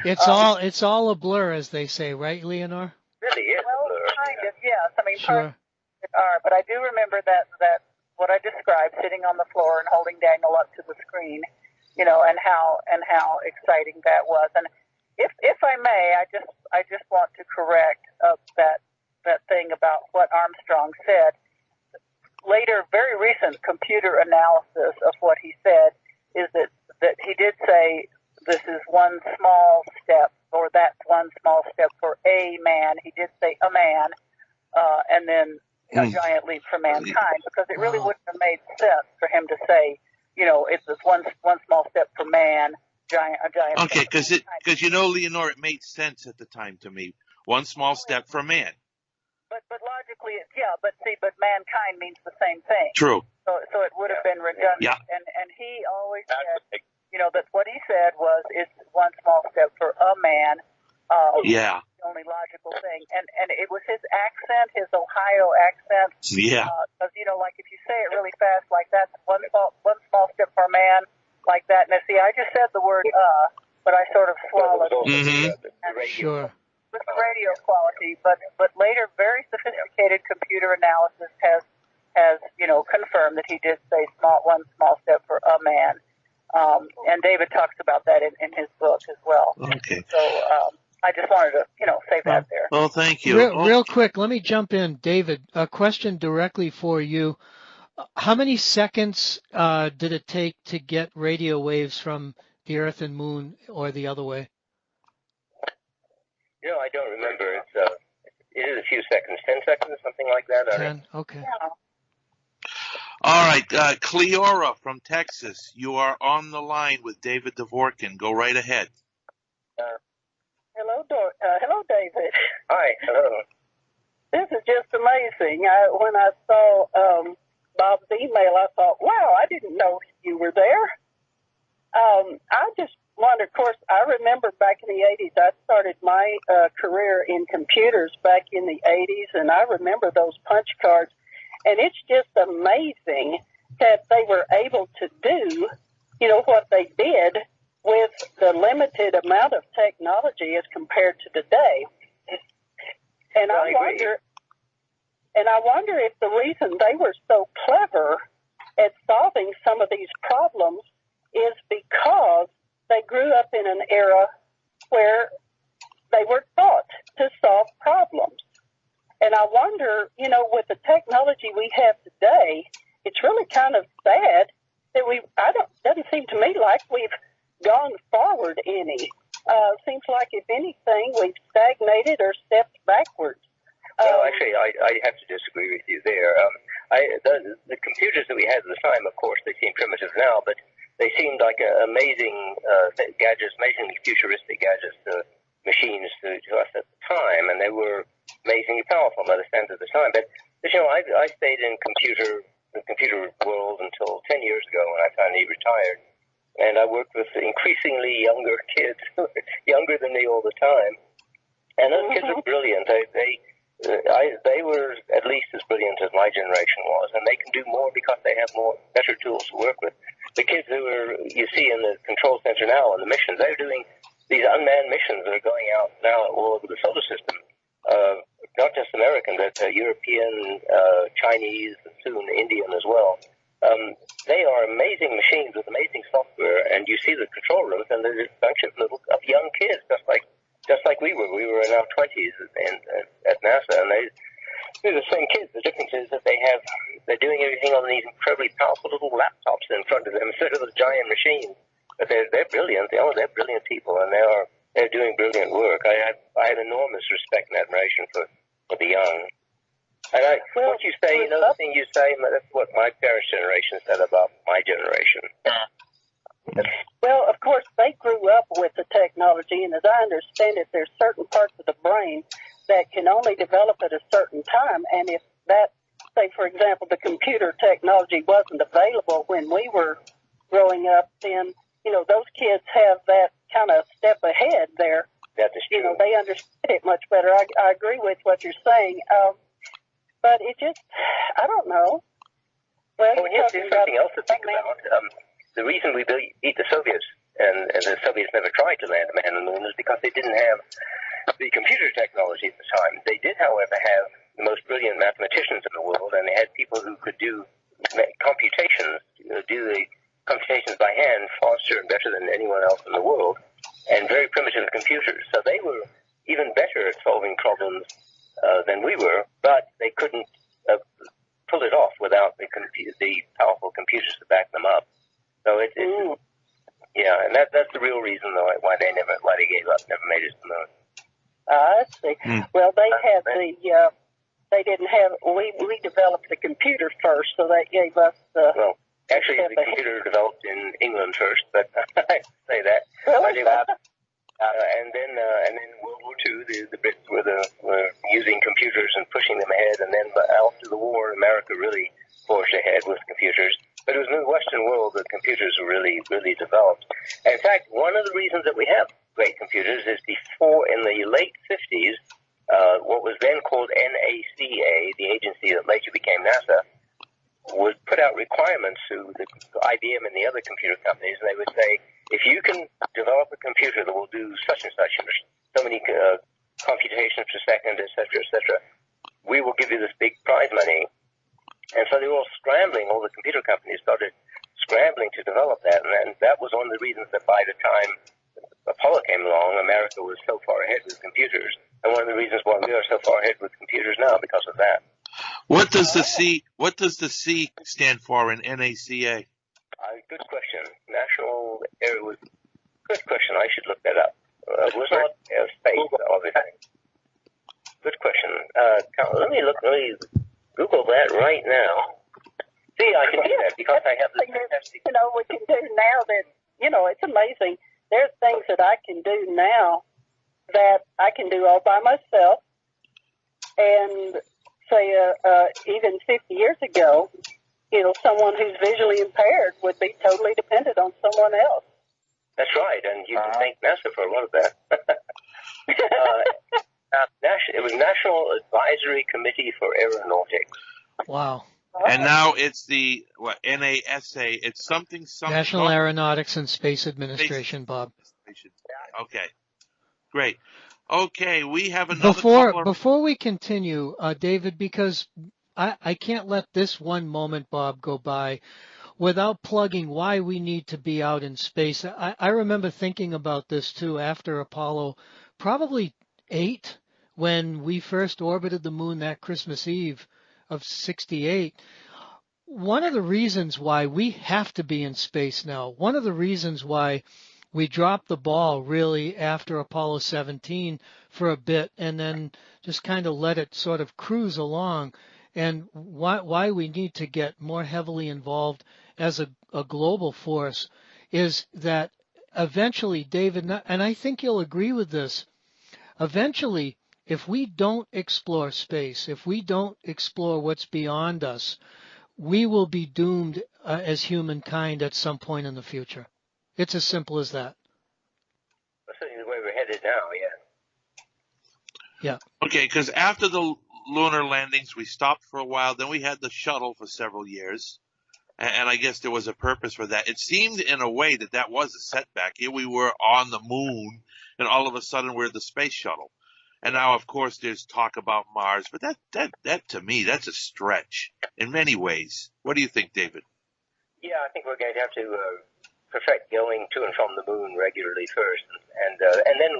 It's all a blur, as they say, right, Leonore? Really is. Well, kind of, yes. I mean, Sure. but I do remember that what I described, sitting on the floor and holding Daniel up to the screen, and how exciting that was. And if I may, I just want to correct that thing about what Armstrong said. Later, very recent computer analysis of what he said is that he did say this is one small step, or that's one small step for a man. He did say a man, and then a giant leap for mankind, because it really wouldn't have made sense for him to say, it's this one small step for man, a giant. Okay, because Leonore, it made sense at the time to me. One small step for man. But logically, but mankind means the same thing. True. So it would have been redundant. Yeah. And he always said, that what he said was, it's one small step for a man. Yeah. The only logical thing. And it was his accent, his Ohio accent. Yeah. Because, like if you say it really fast like that, one small step for a man, like that. Now, see, I just said the word but I sort of swallowed it. Mm-hmm. Sure. With radio quality, but later very sophisticated computer analysis has confirmed that he did say one small step for a man. And David talks about that in his book as well. Okay. So I just wanted to, say that there. Well, thank you. Real quick, let me jump in, David. A question directly for you. How many seconds did it take to get radio waves from the Earth and Moon, or the other way? I don't remember. It is a few seconds, 10 seconds, something like that. 10, okay. Yeah. All right, Cleora from Texas, you are on the line with David Dvorkin. Go right ahead. Hello, David. Hi, hello. This is just amazing. When I saw Bob's email, I thought, wow, I didn't know you were there. I just wonder, of course, I remember back in the 80s, I started my career in computers back in the 80s, and I remember those punch cards. And it's just amazing that they were able to do, what they did with the limited amount of technology as compared to today. And I wonder, And I wonder if the reason they were so clever at solving some of these problems is because they grew up in an era where they were taught to solve problems. And I wonder, you know, with the technology we have today, it's really kind of sad that doesn't seem to me like we've gone forward any. Seems like, if anything, we've stagnated or stepped backwards. Well, actually, I have to disagree with you there. The computers that we had at the time, of course, they seem primitive now, but they seemed like amazing gadgets, amazingly futuristic gadgets, machines to us at the time, and they were amazingly powerful by the standards of the time. But you know, I stayed in the computer world until 10 years ago when I finally retired. And I worked with increasingly younger kids, younger than me all the time. And those kids are brilliant. They were at least as brilliant as my generation was, and they can do more because they have better tools to work with. The kids you see in the control center now on the missions, they're doing these unmanned missions that are going out now all over the solar system. Not just American, but European, Chinese, and soon Indian as well. They are amazing machines with amazing software, and you see the control rooms, and there's a bunch of young kids, just like we were. We were in our 20s at NASA, and they're the same kids. The difference is that they're doing everything on these incredibly powerful little laptops in front of them instead of the giant machines. But they're brilliant. They're brilliant people, and they're doing brilliant work. I have enormous respect and admiration for the young. And what you say, the thing you say, that's what my parents' generation said about my generation. Well, of course, they grew up with the technology, and as I understand it, there's certain parts of the brain that can only develop at a certain time. And if that, say, for example, the computer technology wasn't available when we were growing up, then, you know, those kids have that kind of step ahead there. That is true. You know, they understand it much better. I agree with what you're saying. But it just, I don't know. Well, here's something else to think about. The reason we beat the Soviets, and the Soviets never tried to land a man on the moon, is because they didn't have the computer technology at the time. They did, however, have the most brilliant mathematicians in the world, and they had people who could do computations, do the computations by hand faster and better than anyone else in the world, and very primitive computers. So they were even better at solving problems than we were, but they couldn't pull it off without the powerful computers to back them up. So and that's the real reason why they gave up, never made it to the moon. I see. Well, they had they didn't have. We developed the computer first, so that gave us the. Well, actually, the computer developed in England first, but I say that. Really? And then World War II, the Brits were using computers and pushing them ahead, and then after the war, America really forged ahead with computers. But it was in the Western world that computers were really, really developed. And in fact, one of the reasons that we have great computers is before, in the late 50s, what was then called NACA, the agency that later became NASA, would put out requirements to the IBM and the other computer companies, and they would say, if you can develop a computer that will do such and such, so many computations per second, et cetera, we will give you this big prize money. And so they were all scrambling, all the computer companies started scrambling to develop that, and that was one of the reasons that by the time Apollo came along, America was so far ahead with computers, and one of the reasons why we are so far ahead with computers now because of that. What does the C stand for in NACA? Good question. National Air. Good question. I should look that up. It was not space, obviously. Good question. Let me Google that right now. See, I can do that because I have this fantastic. You know, we can do now that, you know, it's amazing. There's things that I can do now that I can do all by myself. And say, even 50 years ago, you know, someone who's visually impaired would be totally dependent on someone else. That's right, and you can thank NASA for a lot of that. It was National Advisory Committee for Aeronautics. Wow. And now it's the NASA. It's something. National Aeronautics and Space Administration, Bob. Okay, great. Okay, we have another caller. Before we continue, David, because I can't let this one moment, Bob, go by without plugging why we need to be out in space. I remember thinking about this too after Apollo, probably 8, when we first orbited the moon that Christmas Eve of '68. One of the reasons why we have to be in space now, one of the reasons why we dropped the ball really after Apollo 17 for a bit and then just kind of let it sort of cruise along, and why we need to get more heavily involved as a global force is that eventually, David, and I think you'll agree with this, eventually, if we don't explore space, if we don't explore what's beyond us, we will be doomed as humankind at some point in the future. It's as simple as that. That's certainly the way we're headed now, yeah. Yeah. Okay, because after the lunar landings, we stopped for a while. Then we had the shuttle for several years. And I guess there was a purpose for that. It seemed in a way that was a setback. Here we were on the moon, and all of a sudden we're the space shuttle. And now, of course, there's talk about Mars. But that to me, that's a stretch in many ways. What do you think, David? Yeah, I think we're going to have to perfect going to and from the moon regularly first, and then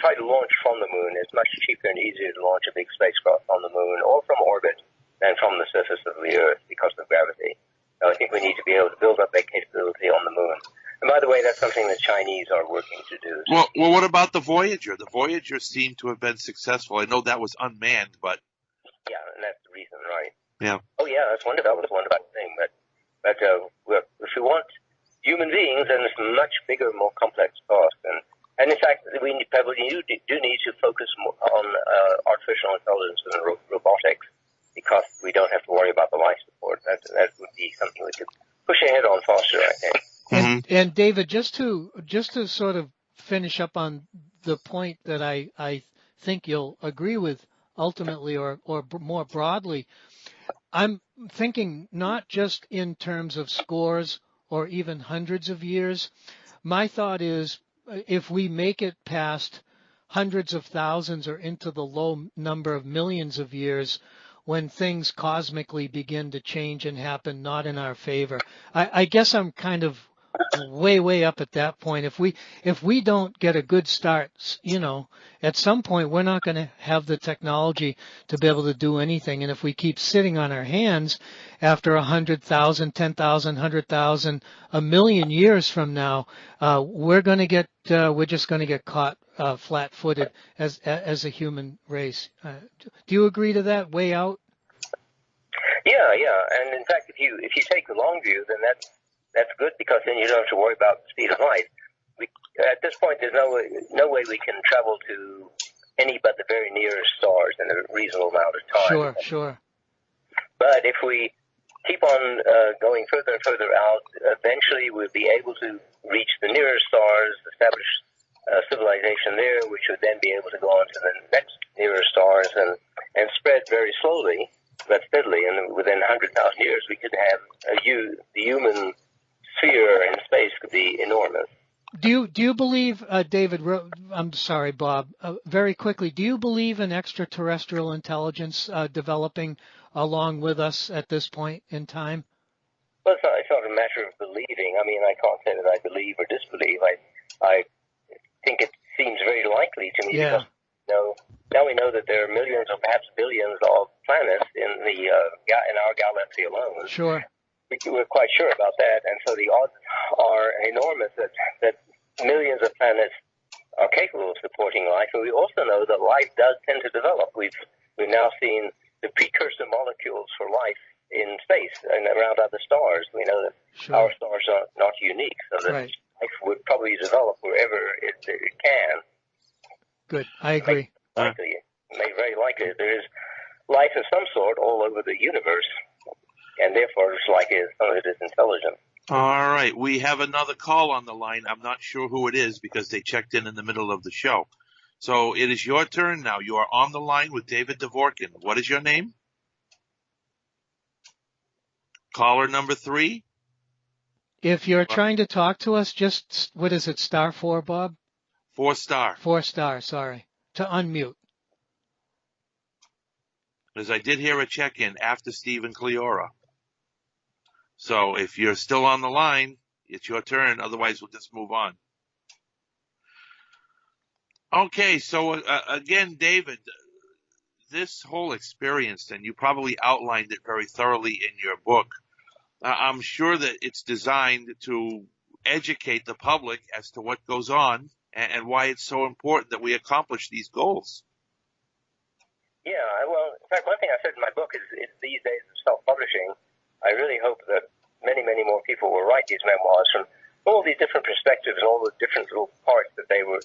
try to launch from the moon. It's much cheaper and easier to launch a big spacecraft on the moon or from orbit than from the surface of the Earth because of gravity. So I think we need to be able to build up that capability on the moon. And by the way, that's something the Chinese are working to do. Well, what about the Voyager? The Voyager seemed to have been successful. I know that was unmanned, but... Yeah, and that's the reason, right? Yeah. Oh, yeah, that was a wonderful thing. But if we want human beings, then it's a much bigger, more complex task. And in fact, we probably do need to focus more on artificial intelligence and robotics because we don't have to worry about the life support. That would be something we could push ahead on faster, I think. And David, just to sort of finish up on the point that I think you'll agree with ultimately or more broadly, I'm thinking not just in terms of scores or even hundreds of years. My thought is if we make it past hundreds of thousands or into the low number of millions of years, when things cosmically begin to change and happen not in our favor. I guess I'm kind of way up at that point. If we don't get a good start, at some point we're not going to have the technology to be able to do anything. And if we keep sitting on our hands after 100,000, 10,000, 100,000, a million years from now, we're just going to get caught flat-footed as a human race. Do you agree to that way out? Yeah, and in fact, if you take the long view, then that's good because then you don't have to worry about the speed of light. At this point, there's no way we can travel to any but the very nearest stars in a reasonable amount of time. Sure. But if we keep on going further and further out, eventually we'll be able to reach the nearest stars, establish civilization there, which would then be able to go on to the next nearest stars and spread very slowly but steadily. And within 100,000 years, we could have the human sphere in space could be enormous. Do you believe, David? I'm sorry, Bob. Very quickly, do you believe in extraterrestrial intelligence developing along with us at this point in time? Well, it's not a matter of believing. I mean, I can't say that I believe or disbelieve. I think it seems very likely to me because now we know that there are millions or perhaps billions of planets in our galaxy alone. Sure. We're quite sure about that, and so the odds are enormous that millions of planets are capable of supporting life. And we also know that life does tend to develop. We've now seen the precursor molecules for life in space and around other stars. We know that our stars are not unique, so that life would probably develop wherever it can. Good, I agree. Very likely there is life of some sort all over the universe. And therefore, it's likely some of it is intelligent. All right. We have another call on the line. I'm not sure who it is because they checked in the middle of the show. So it is your turn now. You are on the line with David Dvorkin. What is your name? Caller number 3. If you're trying to talk to us, just, what is it, *4, Bob? 4-star. 4-star, sorry. To unmute. Because I did hear a check-in after Steve and Cleora. So if you're still on the line, it's your turn. Otherwise, we'll just move on. Okay, so again, David, this whole experience, and you probably outlined it very thoroughly in your book, I'm sure that it's designed to educate the public as to what goes on and why it's so important that we accomplish these goals. Yeah, well, in fact, one thing I said in my book is these days of self-publishing, I really hope that many, many more people will write these memoirs from all these different perspectives, all the different little parts that they were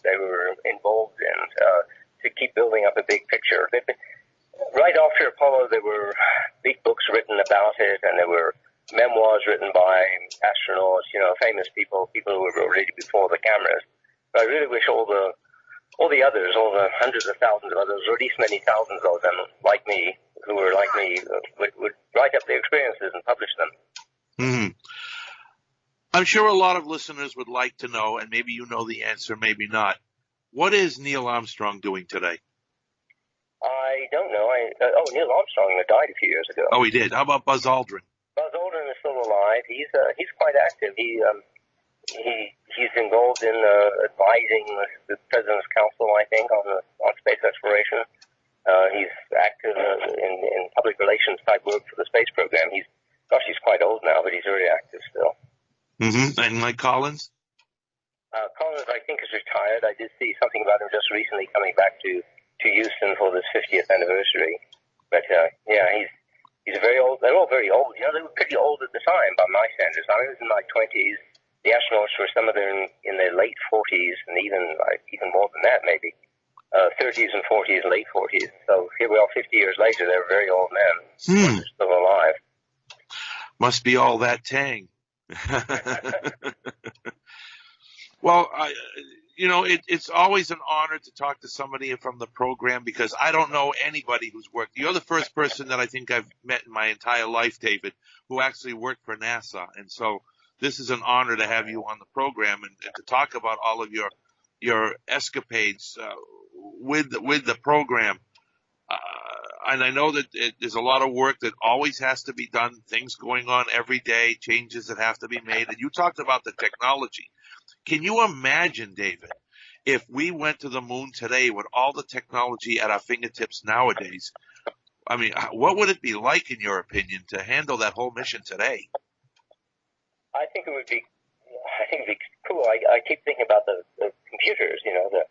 involved in to keep building up a big picture. Right after Apollo, there were big books written about it, and there were memoirs written by astronauts, famous people who were already before the cameras. But I really wish all the others, all the hundreds of thousands of others, or at least many thousands of them, like me, who were like me, would write up their experiences and publish them. Mm-hmm. I'm sure a lot of listeners would like to know, and maybe you know the answer, maybe not. What is Neil Armstrong doing today? I don't know. Neil Armstrong died a few years ago. Oh, he did. How about Buzz Aldrin? Buzz Aldrin is still alive. He's quite active. He's involved in advising the President's Council, I think, on space exploration. He's active in public relations type work for the space program. He's quite old now, but he's very active still. Mm-hmm. And Mike Collins? Collins, I think, is retired. I did see something about him just recently coming back to Houston for this 50th anniversary. But he's very old. They're all very old. They were pretty old at the time by my standards. I was in my 20s. The astronauts were some of them in their late 40s, and even more than that, maybe 30s and 40s, late 40s. So here we are, 50 years later. They're very old men. They're still alive. Must be all that tang. Well, it's always an honor to talk to somebody from the program because I don't know anybody who's worked. You're the first person that I think I've met in my entire life, David, who actually worked for NASA. And so this is an honor to have you on the program and to talk about all of your escapades with the program. And I know that there's a lot of work that always has to be done, things going on every day, changes that have to be made. And you talked about the technology. Can you imagine, David, if we went to the moon today with all the technology at our fingertips nowadays? I mean, what would it be like, in your opinion, to handle that whole mission today? I think it would be cool. I keep thinking about the computers, the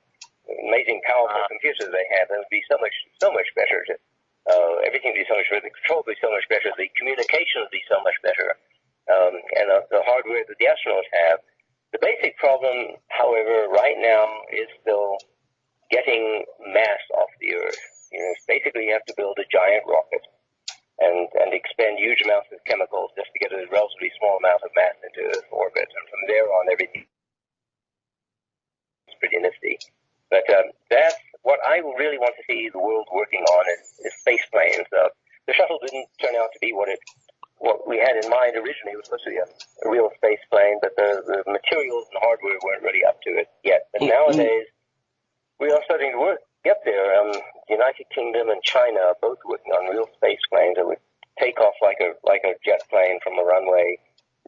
amazing, powerful computers they have. It would be so much better. Everything would be so much better. The control would be so much better. The communication would be so much better. And the hardware that the astronauts have. The basic problem, however, right now is still getting mass off the Earth. Basically you have to build a giant rocket and expend huge amounts of chemicals just to get a relatively small amount of mass into Earth orbit. And from there on, everything is pretty nifty. But that's what I really want to see the world working on is space planes. The shuttle didn't turn out to be what we had in mind originally. It was supposed to be a real space plane, but the materials and hardware weren't really up to it yet. But nowadays, we are starting to get there. The United Kingdom and China are both working on real space planes that would take off like a jet plane from a runway,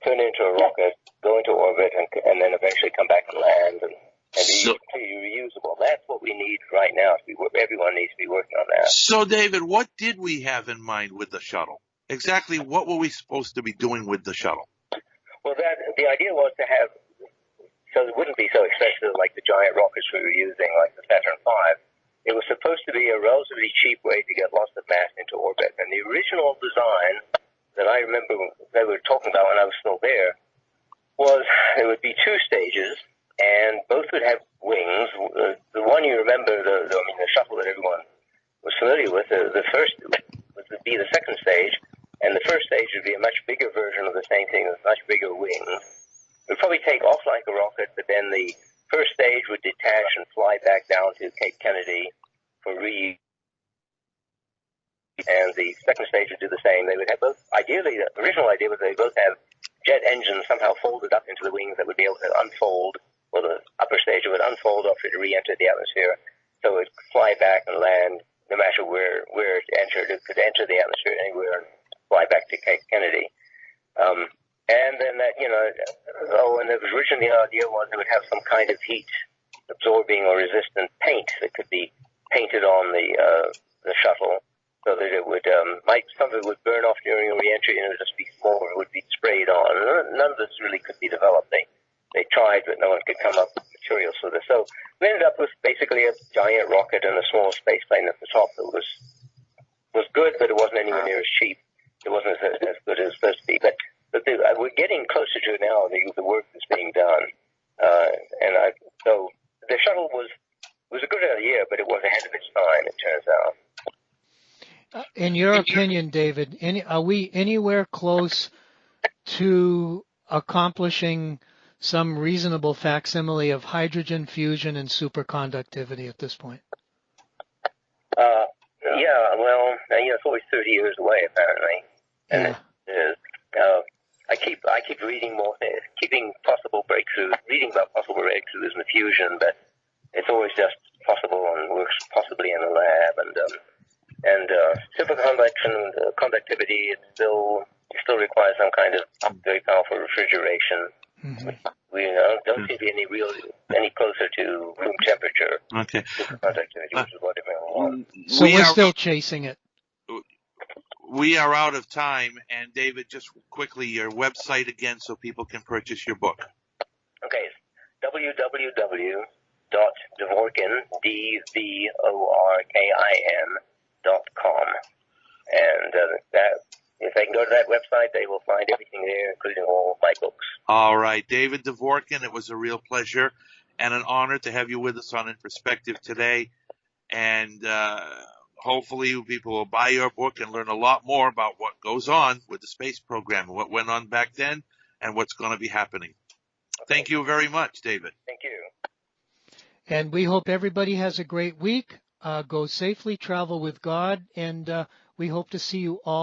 turn into a rocket, go into orbit, and then eventually come back and land and be completely reusable. That's what we need right now. Everyone needs to be working on that. So, David, what did we have in mind with the shuttle? Exactly what were we supposed to be doing with the shuttle? Well, the idea was to have, so it wouldn't be so expensive like the giant rockets we were using, like the Saturn V. It was supposed to be a relatively cheap way to get lots of mass into orbit. And the original design that I remember they were talking about when I was still there was it would be 2 stages, and both would have wings. The one you remember, the shuttle that everyone was familiar with, the first would be the second stage. And the first stage would be a much bigger version of the same thing with much bigger wings. It would probably take off like a rocket, but then the first stage would detach and fly back down to Cape Kennedy for reuse. And the second stage would do the same. They would have both, ideally, the original idea was they both have jet engines somehow folded up into the wings that would be able to unfold, or the upper stage would unfold falls off, it re-entered the atmosphere. So it could fly back and land no matter where it entered. It could enter the atmosphere anywhere and fly back to Cape Kennedy. And then that, and the originally the idea was it would have some kind of heat absorbing or resistant paint that could be painted on the shuttle, so that it would some of it would burn off during re-entry and it would just be smaller. It would be sprayed on. None of this really could be developed. They tried, but no one could come up with materials for this. So we ended up with basically a giant rocket and a small space plane at the top that was good, but it wasn't anywhere near as cheap. It wasn't as good as it was supposed to be. But we're getting closer to it now, the work that's being done. So the shuttle was a good idea, but it was ahead of its time, it turns out. In your opinion, David, are we anywhere close to accomplishing some reasonable facsimile of hydrogen fusion and superconductivity at this point? It's always 30 years away, apparently. And it is. I keep reading more, reading about possible breakthroughs in the fusion, but it's always just possible and works possibly in a lab. And superconductivity, it still requires some kind of very powerful refrigeration. Mm-hmm. We don't seem to be any closer to room temperature. Okay. Superconductivity, which is what everyone wants. So we're still chasing it. We are out of time, and David, just quickly, your website again so people can purchase your book. Okay, it's www.dvorkin, DVORKIN.com. And if they can go to that website, they will find everything there, including all of my books. All right, David Dvorkin, it was a real pleasure and an honor to have you with us on In Perspective today. And hopefully people will buy your book and learn a lot more about what goes on with the space program, what went on back then, and what's going to be happening. Okay. Thank you very much, David. Thank you. And we hope everybody has a great week. Go safely, travel with God, and we hope to see you all